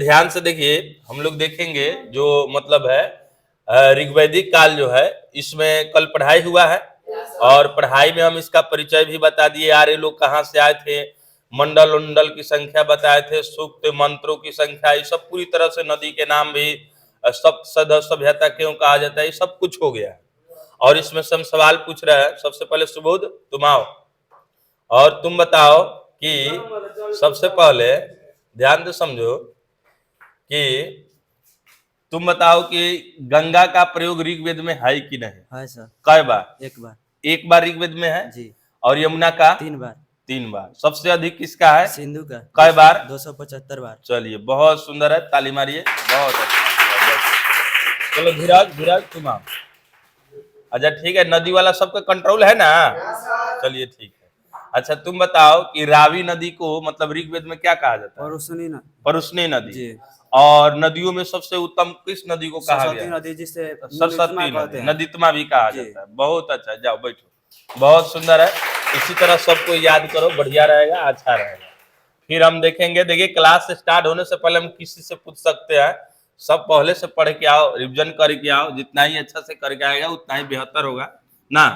ध्यान से देखिए, हम लोग देखेंगे जो मतलब है ऋग्वैदिक काल जो है, इसमें कल पढ़ाई हुआ है और पढ़ाई में हम इसका परिचय भी बता दिए, आर्य लोग कहाँ से आए थे, मंडल उंडल की संख्या बताए थे, सूक्त मंत्रों की संख्या, ये सब पूरी तरह से नदी के नाम भी, सब सभ्यता क्यों कहा जाता है, ये सब कुछ हो गया है। और इसमें से हम सवाल पूछ रहे हैं। सबसे पहले सुबोध तुम आओ और तुम बताओ कि सबसे पहले ध्यान से समझो कि तुम बताओ कि गंगा का प्रयोग ऋग्वेद में है कि नहीं है सर। कई बार? एक बार ऋग्वेद में है जी। और यमुना का 3 बार। 3 बार। सबसे अधिक किसका है? सिंधु का। कई बार? 275 बार। चलिए बहुत सुंदर है, ताली मारिए, बहुत अच्छा। चलो धीरज धीरज तुम आओ। अच्छा ठीक है, नदी वाला सबका कंट्रोल है ना? चलिए ठीक है। अच्छा तुम बताओ कि रावी नदी को मतलब ऋग्वेद में क्या कहा जाता है? परुष्णी नदी जी। और नदियों में सबसे उत्तम किस नदी को कहा गया? सरस्वती नदी, जिसे सरस्वती नदी, नदीतमा भी कहा जाता है। बहुत अच्छा, जाओ बैठो, बहुत सुंदर है। इसी तरह सबको याद करो, बढ़िया रहेगा, अच्छा रहेगा। फिर हम देखेंगे, देखिए क्लास स्टार्ट होने से पहले हम किसी से पूछ सकते हैं, सब पहले से पढ़ के आओ, रिविजन करके आओ, जितना ही अच्छा से करके आएगा उतना ही बेहतर होगा ना।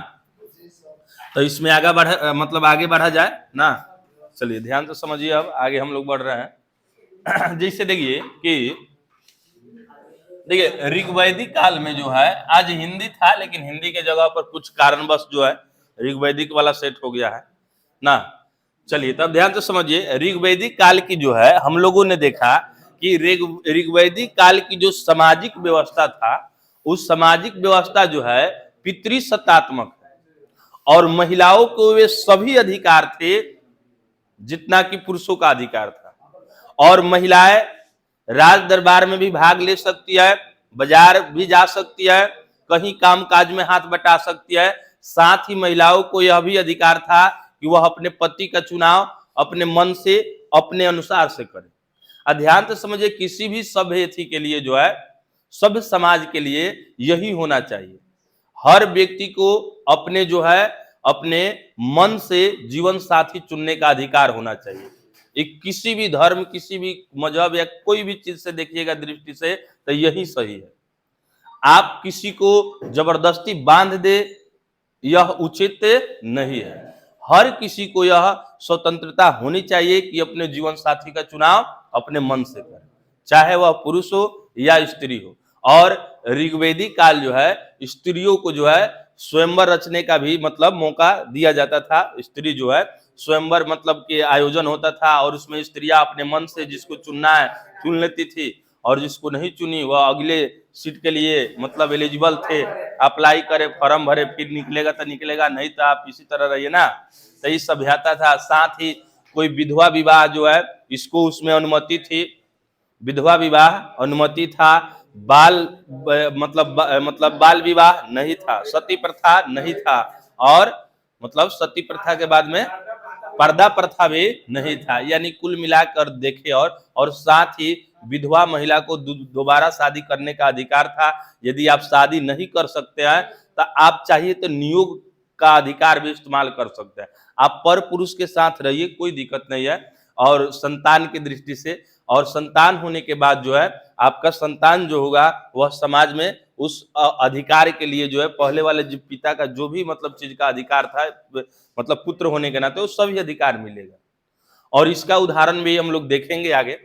तो इसमें आगे बढ़ा जाए ना। चलिए ध्यान से समझिए, अब आगे हम लोग बढ़ रहे हैं। जैसे देखिए कि ऋग्वैदिक काल में जो है, आज हिंदी था लेकिन हिंदी के जगह पर कुछ कारणवश जो है ऋग्वैदिक वाला सेट हो गया है ना। चलिए तब ध्यान से समझिए, ऋग्वैदिक काल की जो है हम लोगों ने देखा कि ऋग्वैदिक काल की जो सामाजिक व्यवस्था था, उस सामाजिक व्यवस्था जो है पितृसत्तात्मक है और महिलाओं को वे सभी अधिकार थे जितना कि पुरुषों का अधिकार था। और महिलाएं राज दरबार में भी भाग ले सकती है, बाजार भी जा सकती है, कहीं काम काज में हाथ बटा सकती है। साथ ही महिलाओं को यह भी अधिकार था कि वह अपने पति का चुनाव अपने मन से अपने अनुसार से करे। ध्यान से समझिए, किसी भी सभ्य के लिए जो है, सभ्य समाज के लिए यही होना चाहिए। हर व्यक्ति को अपने जो है अपने मन से जीवन साथी चुनने का अधिकार होना चाहिए। एक किसी भी धर्म, किसी भी मजहब या कोई भी चीज से देखिएगा दृष्टि से, तो यही सही है। आप किसी को जबरदस्ती बांध दे, यह उचित नहीं है। हर किसी को यह स्वतंत्रता होनी चाहिए कि अपने जीवन साथी का चुनाव अपने मन से करे, चाहे वह पुरुष हो या स्त्री हो। और ऋग्वैदिक काल जो है, स्त्रियों को जो है स्वयंवर रचने का भी मतलब मौका दिया जाता था। स्त्री जो है स्वयंवर मतलब के आयोजन होता था और उसमें स्त्रियां अपने मन से जिसको चुनना है चुन लेती थी, और जिसको नहीं चुनी वह अगले सीट के लिए मतलब एलिजिबल थे, अप्लाई करे, फॉर्म भरे, फिर निकलेगा तो निकलेगा, नहीं तो आप इसी तरह रहिए ना। तो ये सभ्यता था। साथ ही कोई विधवा विवाह जो है, इसको उसमें अनुमति थी, विधवा विवाह अनुमति था। बाल मतलब बाल विवाह नहीं था, सती प्रथा नहीं था, और मतलब सती प्रथा के बाद में पर्दा प्रथा भी नहीं था। यानी कुल मिलाकर देखे, और साथ ही विधवा महिला को दोबारा शादी करने का अधिकार था। यदि आप शादी नहीं कर सकते हैं तो आप चाहिए तो नियोग का अधिकार भी इस्तेमाल कर सकते हैं। आप पर पुरुष के साथ रहिए, कोई दिक्कत नहीं है। और संतान की दृष्टि से, और संतान होने के बाद जो है आपका संतान जो होगा वह समाज में उस अधिकार के लिए जो है, पहले वाले जो पिता का जो भी मतलब चीज का अधिकार था, मतलब पुत्र होने के नाते वो सभी अधिकार मिलेगा। और इसका उदाहरण भी हम लोग देखेंगे आगे।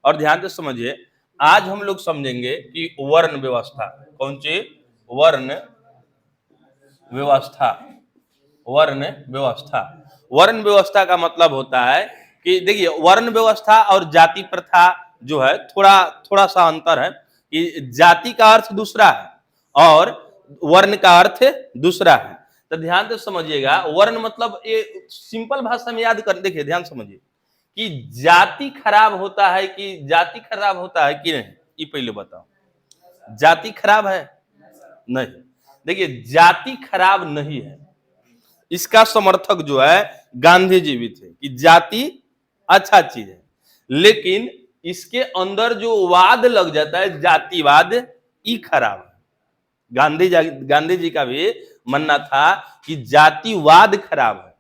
और ध्यान से समझिए, आज हम लोग समझेंगे कि वर्ण व्यवस्था, कौन सी वर्ण व्यवस्था? वर्ण व्यवस्था, वर्ण व्यवस्था का मतलब होता है कि देखिए, वर्ण व्यवस्था और जाति प्रथा जो है थोड़ा सा अंतर है कि जाति का अर्थ दूसरा है और वर्ण का अर्थ दूसरा है। तो ध्यान से समझिएगा, वर्ण मतलब ये सिंपल भाषा में याद कर, देखिए ध्यान समझिए कि जाति खराब होता है कि नहीं, ये पहले बताओ। जाति खराब है? नहीं। देखिए जाति खराब नहीं है, इसका समर्थक जो है गांधी जी भी थे कि जाति अच्छा चीज है, लेकिन इसके अंदर जो वाद लग जाता है जातिवाद, ये खराब है। गांधी जी का भी मानना था कि जातिवाद खराब है,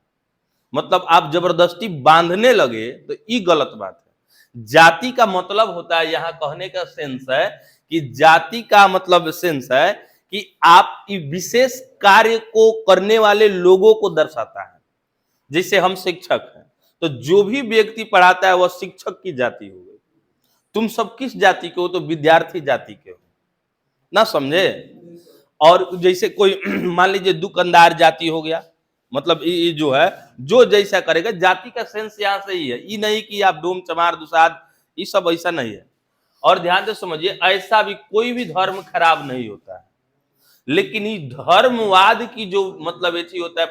मतलब आप जबरदस्ती बांधने लगे तो ये गलत बात है। जाति का मतलब होता है, यहाँ कहने का सेंस है कि जाति का मतलब सेंस है कि आप विशेष कार्य को करने वाले लोगों को दर्शाता है। जैसे हम शिक्षक हैं, तो जो भी व्यक्ति पढ़ाता है वह शिक्षक की जाति हो गई। तुम सब किस जाति के हो? तो विद्यार्थी जाति के हो ना, समझे। और जैसे कोई मान लीजिए दुकानदार जाति हो गया, मतलब ये जो है जो जैसा करेगा, जाति का सेंस यहाँ से ही है। ये नहीं कि आप डोम चमार दुसाद, ये सब ऐसा नहीं है। और ध्यान से समझिए, ऐसा भी कोई भी धर्म खराब नहीं होता है, लेकिन ये धर्मवाद की जो मतलब ये चीज होता है,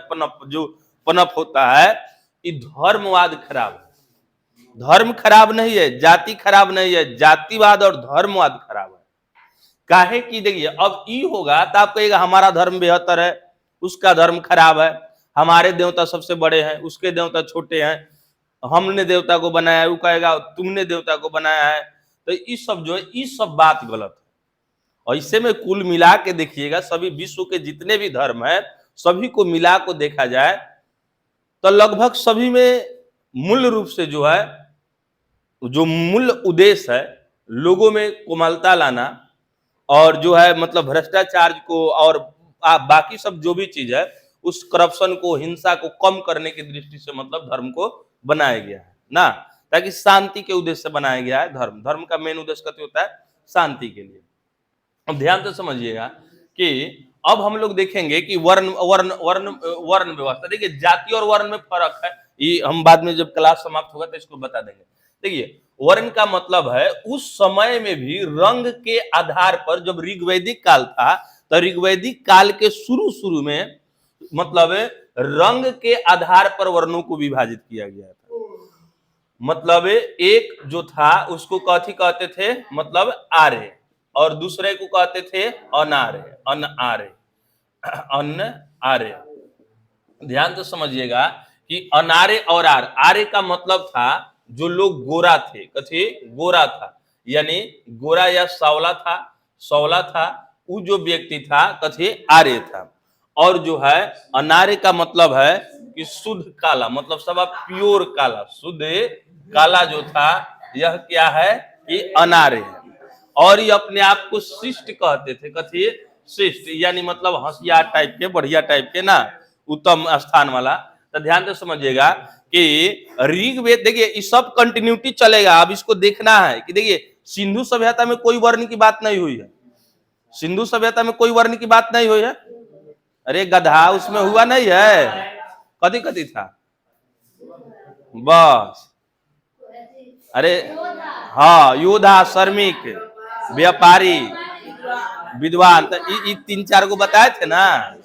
पनप होता है, ये धर्मवाद खराब है। धर्म खराब नहीं है, जाति खराब नहीं है, जातिवाद और धर्मवाद खराब है। काहे कि देखिए, अब ई होगा तो आप कहेगा हमारा धर्म बेहतर है, उसका धर्म खराब है, हमारे देवता सबसे बड़े हैं, उसके देवता छोटे हैं, हमने देवता को बनाया है, वो कहेगा तुमने देवता को बनाया है। तो ये सब जो है, ये सब बात गलत है। ऐसे में कुल मिला के देखिएगा, सभी विश्व के जितने भी धर्म है, सभी को मिला को देखा जाए तो लगभग सभी में मूल रूप से जो है, जो मूल उद्देश्य है, लोगों में कोमलता लाना और जो है मतलब भ्रष्टाचार को और बाकी सब जो भी चीज है, उस करप्शन को, हिंसा को कम करने की दृष्टि से मतलब धर्म को बनाया गया है ना, ताकि शांति के उद्देश्य से बनाया गया है। धर्म का मेन उद्देश्य कथी होता है? शांति के लिए। अब ध्यान से समझिएगा कि अब हम लोग देखेंगे कि वर्ण वर्ण वर्ण वर्ण व्यवस्था। देखिए, जाति और वर्ण में फर्क है, ये हम बाद में जब क्लास समाप्त होगा तो इसको बता देंगे। देखिए, वर्ण का मतलब है उस समय में भी रंग के आधार पर, जब ऋग्वैदिक काल था तो ऋग्वैदिक काल के शुरू में मतलब रंग के आधार पर वर्णों को विभाजित किया गया था। मतलब एक जो था उसको कथी कहते थे? मतलब आर्य, और दूसरे को कहते थे अनार्य, अन्न आर्य। ध्यान से समझिएगा कि अनार्य और आर्य का मतलब था जो लोग गोरा थे, कथी? गोरा था, यानी गोरा या सावला था, वो जो व्यक्ति था कथी? आर्य था। और जो है अनार्य का मतलब है कि शुद्ध काला, मतलब सब प्योर काला, शुद्ध काला जो था, यह क्या है? कि अनार्य है। और ये अपने आप को शिष्ट कहते थे, कथी? शिष्ट, यानी मतलब होशियार टाइप के, बढ़िया टाइप के ना, उत्तम स्थान वाला। तो ध्यान से समझिएगा कि ऋग्वेद, देखिए इस सब कंटिन्यूटी चलेगा। अब इसको देखना है कि देखिए, सिंधु सभ्यता में कोई वर्ण की बात नहीं हुई है, सिंधु सभ्यता में कोई वर्ण की बात नहीं हुई है। अरे गधा, उसमें हुआ नहीं है, कथी कथी था बस। अरे हाँ, योद्धा, श्रमिक, व्यापारी, विद्वान, तो ये 3-4 को बताए थे ना।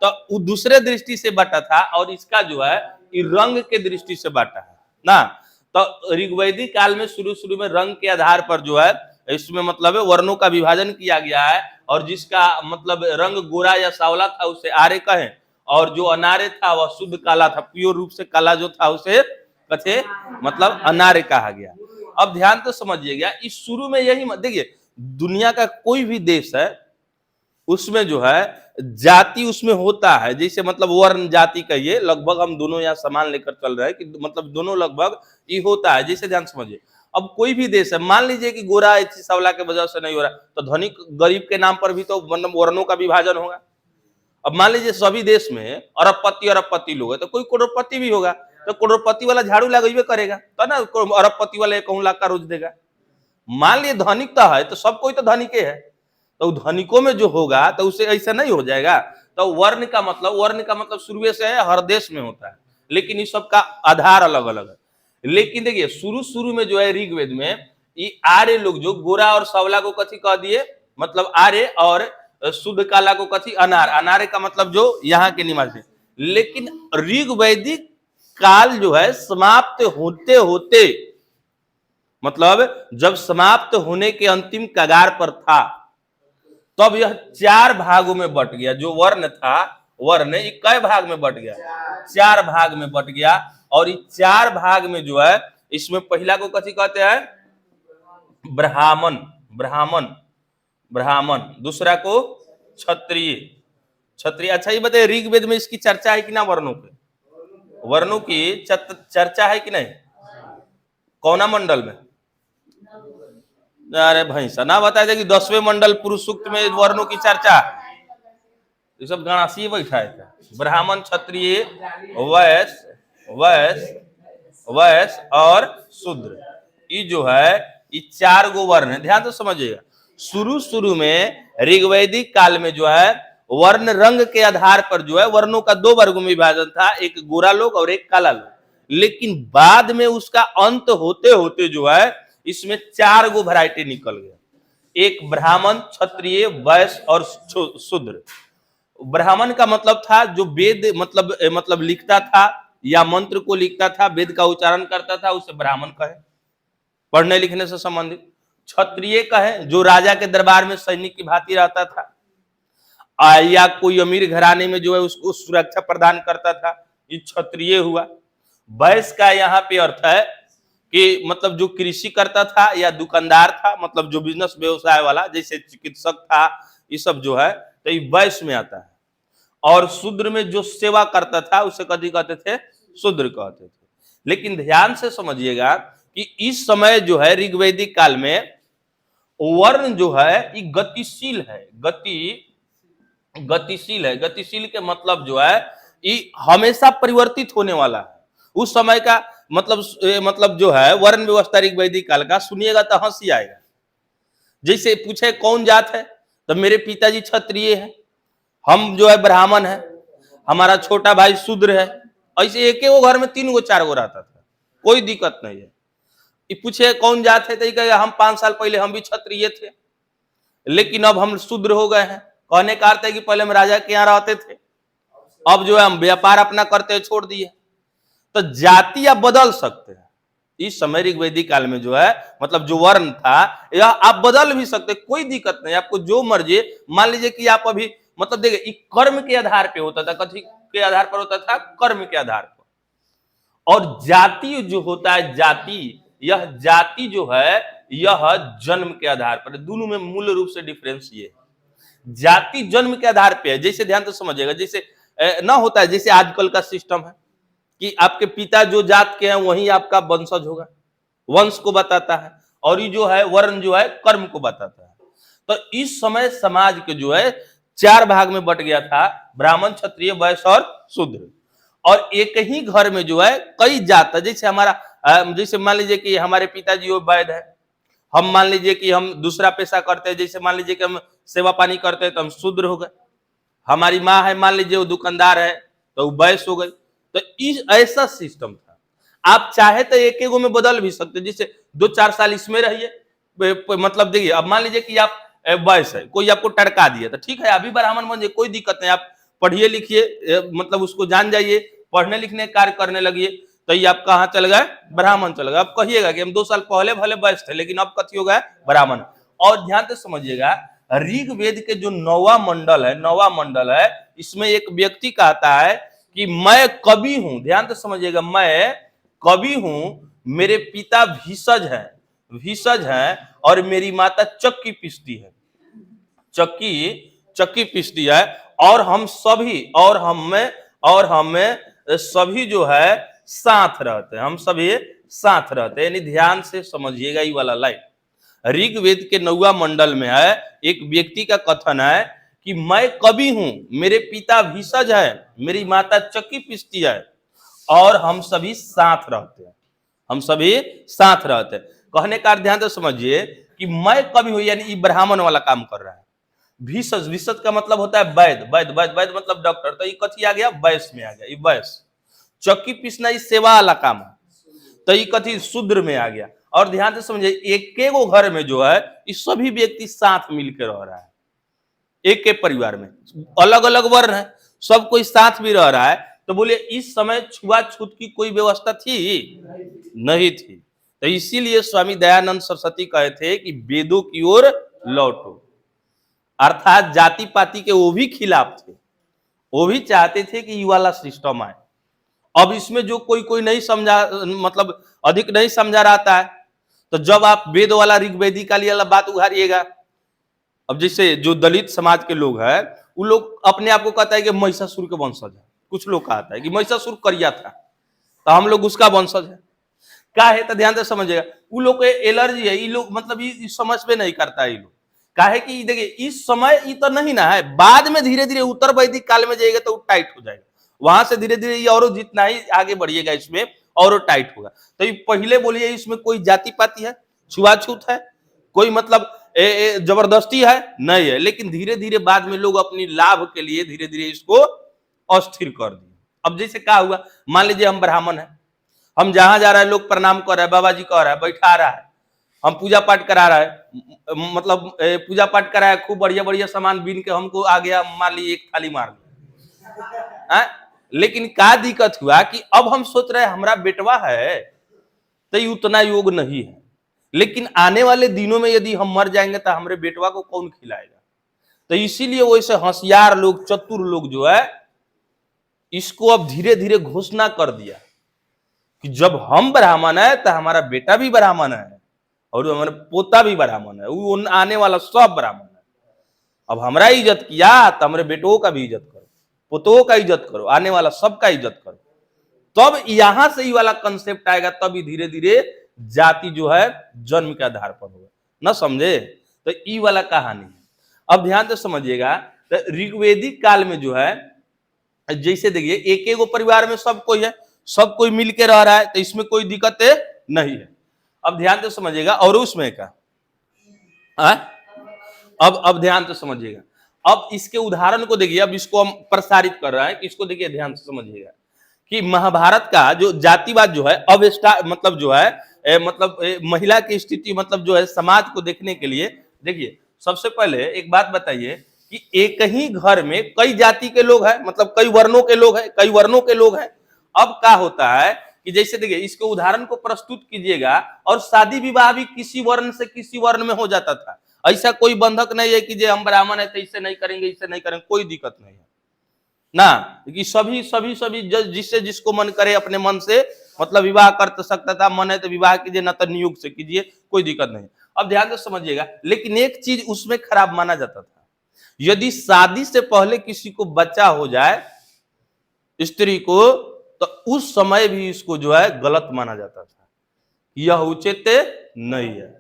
तो वो दूसरे दृष्टि से बांटा था, और इसका जो है ये रंग के दृष्टि से बांटा है ना। तो ऋग्वैदिक काल में शुरू में रंग के आधार पर जो है इसमें मतलब वर्णों का विभाजन किया गया है, और जिसका मतलब रंग गोरा या सावला था उसे आर्य कहे, और जो अनार्य था वह शुद्ध काला था, प्योर रूप से काला जो था उसे कथे मतलब अनार्य कहा गया। अब ध्यान तो समझिएगा, इस शुरू में यही देखिए, दुनिया का कोई भी देश है उसमें जो है जाति उसमें होता है, जैसे मतलब वर्ण जाति कहिए, लगभग हम दोनों यहाँ समान लेकर चल रहे हैं कि मतलब दोनों लगभग ये होता है। जैसे ध्यान समझिए, अब कोई भी देश है, मान लीजिए कि गोरा सावला के वजह से नहीं हो रहा, तो धनिक गरीब के नाम पर भी तो मतलब वर्णों का विभाजन होगा। अब मान लीजिए सभी देश में अरबपति लोग है, तो कोई करोड़पति भी होगा, तो करोड़पति वाला झाड़ू लगेबे करेगा, तो ना अरबपति वाला 1 लाख का रोज देगा। मान लिए धनिक तो है, तो सब कोई तो धनिक है, तो धनिकों में जो होगा तो उसे ऐसा नहीं हो जाएगा। तो वर्ण का मतलब शुरू से है, हर देश में होता है, लेकिन इस सब का आधार अलग अलग है। लेकिन देखिए, शुरू में जो है ऋग्वेद में ये आर्य लोग जो गोरा और सावला को कथी कह दिए? मतलब आर्य, और शुद्ध काला को कथी? अनार्य का मतलब जो यहाँ के निवासी। लेकिन ऋग्वैदिक काल जो है समाप्त होते होते, मतलब जब समाप्त होने के अंतिम कगार पर था, तब यह 4 भागों में बट गया। जो वर्ण था, वर्ण ये कई भाग में बट गया? 4 भाग में बट गया। और ये 4 भाग में जो है, इसमें पहला को कथी कहते हैं? ब्राह्मण, दूसरा को क्षत्रिय। अच्छा, ये बताइए ऋग्वेद में इसकी चर्चा है कि ना? वर्णों की चर्चा है कि नहीं? कौना मंडल में? अरे भैंसा ना बताए थे कि 10वें मंडल पुरुष सूक्त में वर्णों की चर्चा, ये सब गणासी बैठा है। ब्राह्मण, क्षत्रिय, वैश्य वैश्य वैश्य और शूद्र, ये जो है ये 4 गो वर्ण है। ध्यान से समझिएगा, शुरू में ऋग्वैदिक काल में जो है वर्ण रंग के आधार पर जो है वर्णों का 2 वर्गों में विभाजन था, एक गोरा लोग और एक काला लोग। लेकिन बाद में उसका अंत होते होते जो है इसमें 4 गो वैरायटी निकल गया, एक ब्राह्मण, क्षत्रिय, वैश्य और शूद्र। ब्राह्मण का मतलब था जो वेद मतलब लिखता था या मंत्र को लिखता था, वेद का उच्चारण करता था, उसे ब्राह्मण कहे, पढ़ने लिखने से संबंधित। क्षत्रिय कहे जो राजा के दरबार में सैनिक की भांति रहता था, या कोई अमीर घराने में जो है उसको सुरक्षा प्रदान करता था, ये क्षत्रिय हुआ। वैश्य का यहाँ पे अर्थ है कि मतलब जो कृषि करता था या दुकानदार था, मतलब जो बिजनेस व्यवसाय वाला, जैसे चिकित्सक था, ये सब जो है तो ये वैश्य में आता है। और शूद्र में जो सेवा करता था उसे कभी कहते थे, शूद्र कहते थे। लेकिन ध्यान से समझिएगा कि इस समय जो है ऋग्वैदिक काल में वर्ण जो है ये गतिशील है, गतिशील है। गतिशील के मतलब जो है ये हमेशा परिवर्तित होने वाला है। उस समय का मतलब जो है वर्ण व्यवस्था ऋग्वैदिक काल का, सुनिएगा तो हंसी आएगा। जैसे पूछे कौन जात है, तो मेरे पिताजी क्षत्रिय है, हम जो है ब्राह्मण है, हमारा छोटा भाई शूद्र है। ऐसे एक एक घर में 3 गो 4 गो रहता था, कोई दिक्कत नहीं है। पूछे कौन जात है, तो कहेगा हम 5 साल पहले हम भी क्षत्रिय थे, लेकिन अब हम शूद्र हो गए हैं। कहने का अर्थ है कि पहले हम राजा के यहाँ रहते थे, अब जो है हम व्यापार अपना करते छोड़ दिए। तो जाति आप बदल सकते हैं। इस समय ऋग्वैदिक काल में जो है मतलब जो वर्ण था यह आप बदल भी सकते, कोई दिक्कत नहीं, आपको जो मर्जी। मान लीजिए कि आप अभी मतलब देखिए कर्म के आधार पे होता था, कथी के आधार पर होता था? कर्म के आधार पर। और जाति जो होता है, यह जाति जो है यह जन्म के आधार पर। दोनों में मूल रूप से डिफरेंस ये है, जाति जन्म के आधार पे है। जैसे ध्यान से समझिएगा, जैसे ना होता है जैसे आजकल का सिस्टम है कि आपके पिता जो जात के हैं वही आपका वंशज होगा, वंश को बताता है, और ये जो है वर्ण जो है कर्म को बताता है। तो इस समय समाज के जो है 4 भाग में बट गया था, ब्राह्मण, क्षत्रिय, वैश्य और शूद्र। और एक ही घर में जो है कई जात, जैसे हमारा जैसे मान लीजिए कि हमारे पिताजी वैद्य है, हम मान लीजिए कि हम दूसरा पेशा करते हैं, जैसे मान लीजिए कि हम सेवा पानी करते हैं तो हम शूद्र हो गए। हमारी माँ है मान लीजिए वो दुकानदार है तो वो वैश्य हो गई। तो इस ऐसा सिस्टम था। आप चाहे तो एक एक में बदल भी सकते, जैसे 2-4 साल इसमें रहिए, मतलब देखिए अब मान लीजिए कि आप वैश्य है, कोई आपको टड़का दिया तो ठीक है अभी ब्राह्मण बन जाइए, कोई दिक्कत नहीं, आप पढ़िए लिखिए, मतलब उसको जान जाइए, पढ़ने लिखने कार्य करने लगिए, तो ये आप कहाँ चल गए? ब्राह्मण चल गए। अब कहिएगा कि हम 2 साल पहले भले वैश्य थे लेकिन अब कथी हो गए? ब्राह्मण। और ध्यान से समझिएगा, ऋग्वेद के जो 9वां मंडल है, इसमें एक व्यक्ति कहता है कि मैं कवि हूं। ध्यान से समझिएगा, मैं कवि हूं, मेरे पिता भीषज हैं और मेरी माता चक्की पीसती है, चक्की पीसती है। और हम सभी जो है साथ रहते हैं, हम सभी साथ रहते हैं। यानी ध्यान से समझिएगा ये वाला लाइन ऋग्वेद के 9वां मंडल में है। एक व्यक्ति का कथन है कि मैं कवि हूं, मेरे पिता भीषज है, मेरी माता चक्की पीसती है और हम सभी साथ रहते हैं, कहने का ध्यान से समझिए कि मैं कवि हूं, यानी ब्राह्मण वाला काम कर रहा है। भीषज का मतलब होता है वैद्य मतलब डॉक्टर, तो ये कथी आ गया? वैश्य में आ गया। ये वैश्य। चक्की पीसना ये सेवा वाला काम है, तो ये कथी? शूद्र में आ गया। और ध्यान से समझिए, एक घर में जो है ये सभी व्यक्ति साथ मिलकर रह रहा है, एक परिवार में, अलग अलग वर्ण है, सब कोई साथ भी रह रहा है। तो बोले इस समय छुआछूत की कोई व्यवस्था थी? नहीं थी। तो इसीलिए स्वामी दयानंद सरस्वती कहे थे कि वेदों की ओर लौटो। अर्थात जाति पाति के वो भी खिलाफ थे, वो भी चाहते थे कि ये वाला सिस्टम आए। अब इसमें जो कोई नहीं समझा, मतलब अधिक नहीं समझा रहता है, तो जब आप वेद वाला ऋग्वेदिक वाला बात उघारिएगा, अब जैसे जो दलित समाज के लोग हैं, वो लोग अपने आप को कहता है कि महिषासुर के वंशज है, कुछ लोग कहता है कि महिषासुर करिया था तो हम लोग उसका वंशज है। का है तो ध्यान से समझिएगा, वो लोग के एलर्जी है, ये लोग मतलब ये समझ पे नहीं करता है ये लोग। काहे कि देखिए इस समय ये तो नहीं ना है, बाद में धीरे धीरे उत्तर वैदिक काल में जाएगा तो टाइट हो जाएगा, वहां से धीरे धीरे ये और जितना ही आगे बढ़िएगा इसमें और टाइट होगा। तो ये पहले बोलिए इसमें कोई जाति पाति है, छुआछूत है, कोई मतलब जबरदस्ती है नहीं है, लेकिन धीरे धीरे बाद में लोग अपनी लाभ के लिए धीरे धीरे इसको अस्थिर कर दिए। अब जैसे क्या हुआ, मान लीजिए हम ब्राह्मण है, हम जहां जा रहे हैं लोग प्रणाम कर रहे हैं, बाबा जी कह रहा है, बैठा रहा है, हम पूजा पाठ करा रहा है, मतलब पूजा पाठ कराया, खूब बढ़िया बढ़िया सामान बीन के हमको आ गया, मान ली एक थाली मार लिया, लेकिन क्या दिक्कत हुआ कि अब हम सोच रहे हैं हमारा बेटवा है तो ये उतना योग नहीं है, लेकिन आने वाले दिनों में यदि हम मर जाएंगे तो हमारे बेटवा को कौन खिलाएगा। तो इसीलिए वैसे होशियार लोग, चतुर लोग जो है, इसको अब धीरे धीरे घोषणा कर दिया कि जब हम ब्राह्मण है तो हमारा बेटा भी ब्राह्मण है और हमारा पोता भी ब्राह्मण है, वो आने वाला सब ब्राह्मण है। अब हमारा इज्जत किया तो हमारे बेटों का भी इज्जत करो, पोतों का इज्जत करो, आने वाला सबका इज्जत करो। तब यहां से ही वाला कंसेप्ट आएगा, तभी धीरे धीरे जाति जो है जन्म के आधार पर होगा, ना समझे। तो ई वाला कहानी है। अब ध्यान से समझिएगा, तो ऋग्वेदिक काल में जो है, जैसे देखिए एक एक परिवार में सब कोई है, सब कोई मिल के रह रहा है, तो इसमें कोई दिक्कत नहीं है। अब ध्यान से समझिएगा, और उसमें का अब ध्यान से समझिएगा, अब इसके उदाहरण को देखिए, अब इसको हम प्रसारित कर रहे हैं, इसको देखिए ध्यान से समझिएगा कि महाभारत का जो जातिवाद जो है, अब मतलब जो है मतलब महिला की स्थिति, मतलब जो है समाज को देखने के लिए, देखिए सबसे पहले एक बात बताइए कि एक ही घर में कई जाति के लोग हैं, मतलब कई वर्णों के लोग हैं, कई वर्णों के लोग हैं। अब क्या होता है कि जैसे देखिए इसके उदाहरण को प्रस्तुत कीजिएगा, और शादी विवाह भी किसी वर्ण से किसी वर्ण में हो जाता था, ऐसा कोई बंधक नहीं है कि जो हम ब्राह्मण है तो इससे नहीं करेंगे, इससे नहीं करेंगे, कोई दिक्कत नहीं है ना, कि सभी सभी सभी जिससे जिसको मन करे अपने मन से मतलब विवाह कर सकता था, मन है तो विवाह कीजिए, न तो नियोग से कीजिए, कोई दिक्कत नहीं। अब ध्यान से समझिएगा, लेकिन एक चीज उसमें खराब माना जाता था, यदि शादी से पहले किसी को बच्चा हो जाए स्त्री को, तो उस समय भी इसको जो है गलत माना जाता था, यह उचित नहीं है।